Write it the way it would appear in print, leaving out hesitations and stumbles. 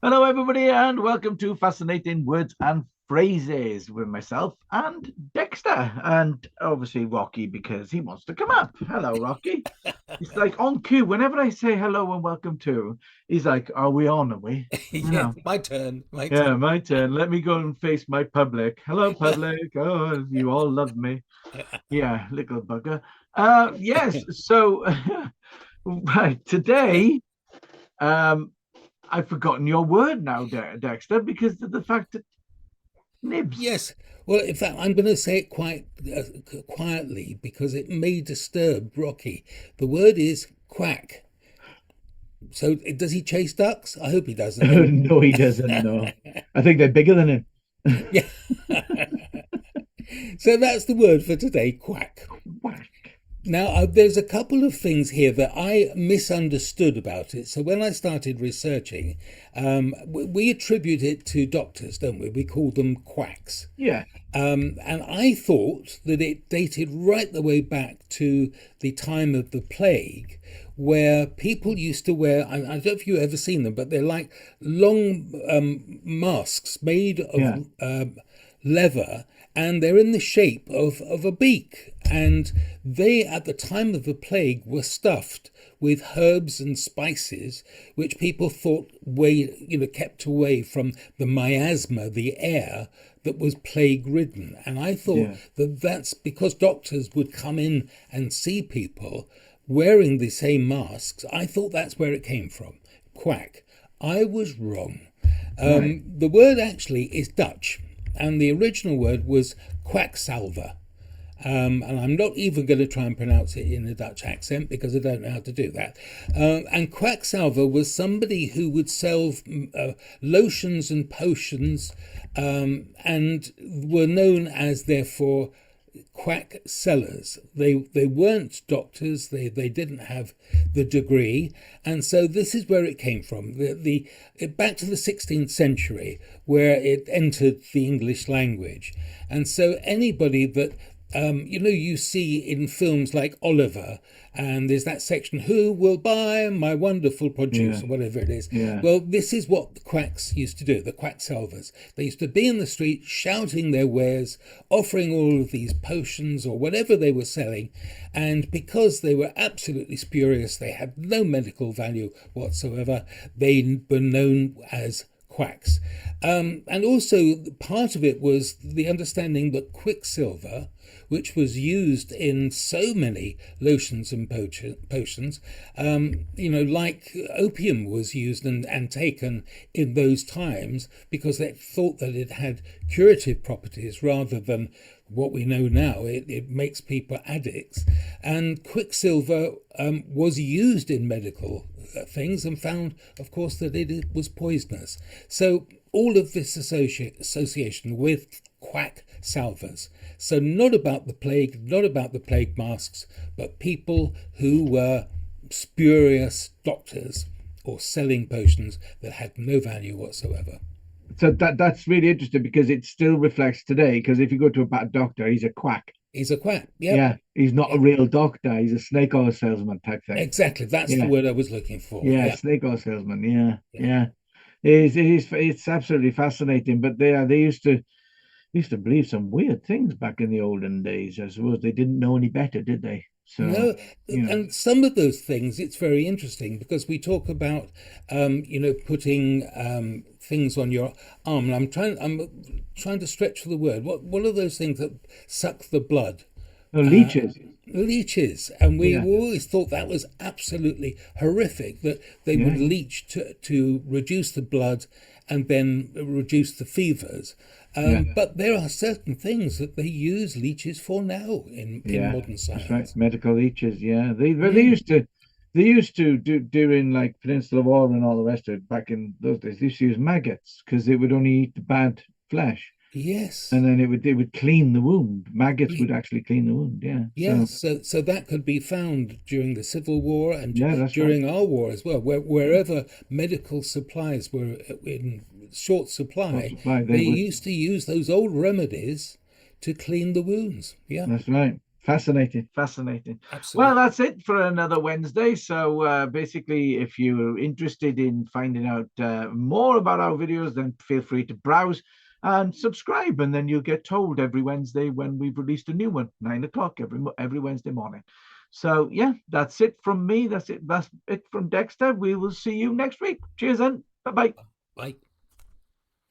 Hello, everybody, and welcome to Fascinating Words and Phrases with myself and Dexter, and obviously Rocky because he wants to come up. Hello, Rocky. It's like on cue. Whenever I say hello and welcome to, he's like, "Are we on? Are we?" You Yeah, know. my turn. My Yeah, turn. my turn. Let me go and face my public. Hello, public. Oh, you all love me. Yeah, little bugger. Yes. So, right today, um, I've forgotten your word now, Dexter, because of the fact that nibs. Yes. Well, in fact, I'm going to say it quite quietly because it may disturb Rocky. The word is quack. So does he chase ducks? I hope he doesn't. No, he doesn't. No, I think they're bigger than him. Yeah. So that's the word for today, quack. Quack. Now, there's a couple of things here that I misunderstood about it. So when I started researching, we attribute it to doctors, don't we? We call them quacks. Yeah. And I thought that it dated right the way back to the time of the plague, where people used to wear, I don't know if you've ever seen them, but they're like long masks made Yeah. of leather, and they're in the shape of a beak. And they, at the time of the plague, were stuffed with herbs and spices, which people thought kept away from the miasma, the air that was plague ridden. And I thought Yeah. that that's because doctors would come in and see people wearing the same masks. I thought that's where it came from. Quack. I was wrong. Right. The word actually is Dutch, and the original word was quacksalver. And I'm not even going to try and pronounce it in a Dutch accent because I don't know how to do that. And quacksalver was somebody who would sell lotions and potions, and were known as, therefore, quack sellers. They weren't doctors. They didn't have the degree, and so this is where it came from. Back to the 16th century, where it entered the English language, and so anybody that you see in films like Oliver, and there's that section, "Who will buy my wonderful produce," Yeah. or whatever it is. Yeah. Well, this is what the quacks used to do, the quacksalvers. They used to be in the street shouting their wares, offering all of these potions or whatever they were selling. And because they were absolutely spurious, they had no medical value whatsoever, they were known as quacks. And also, part of it was the understanding that quicksilver, which was used in so many lotions and potions, like opium was used and taken in those times because they thought that it had curative properties rather than what we know now. It makes people addicts. And quicksilver was used in medical things and found, of course, that it was poisonous. So all of this association with quack salvers. So not about the plague, not about the plague masks, but people who were spurious doctors or selling potions that had no value whatsoever. So that's really interesting because it still reflects today. Because if you go to a bad doctor, he's a quack. He's a quack. Yep. Yeah. He's not a Yep. real doctor. He's a snake oil salesman type thing. Exactly. That's the Yeah. word I was looking for. Yeah. Yeah. Snake oil salesman. Yeah. Yeah. Yeah. It's absolutely fascinating. But they used to believe some weird things back in the olden days. I suppose they didn't know any better, did they? So, No, you know, and some of those things, it's very interesting because we talk about, putting things on your arm. And I'm trying to stretch for the word. What are those things that suck the blood? no, Uh, leeches. Leeches, and we Yeah. always thought that was absolutely horrific. That they would Yeah. leech to reduce the blood and then reduce the fevers. Yeah. But there are certain things that they use leeches for now in Yeah. modern That's right. science. Medical leeches. Yeah. They Mm. used to do during like Peninsula War and all the rest of it back in those days. They used to use maggots because they would only eat the bad flesh, Yes. and then it would clean the wound. Maggots would actually clean the wound. Yeah. Yes, So so that could be found during the Civil War and yeah, that's right. during our war as well, wherever medical supplies were in short Short supply, supply. They they would. used to use those old remedies to clean the wounds. Yeah. That's right. Fascinating, fascinating. Well, Absolutely. that's it for another Wednesday. So basically, if you're interested in finding out more about our videos, then feel free to browse and subscribe, and then you'll get told every Wednesday when we've released a new one, 9 o'clock every Wednesday morning. So yeah, that's it from me. That's it. That's it from Dexter. We will see you next week. Cheers, and bye bye. Bye.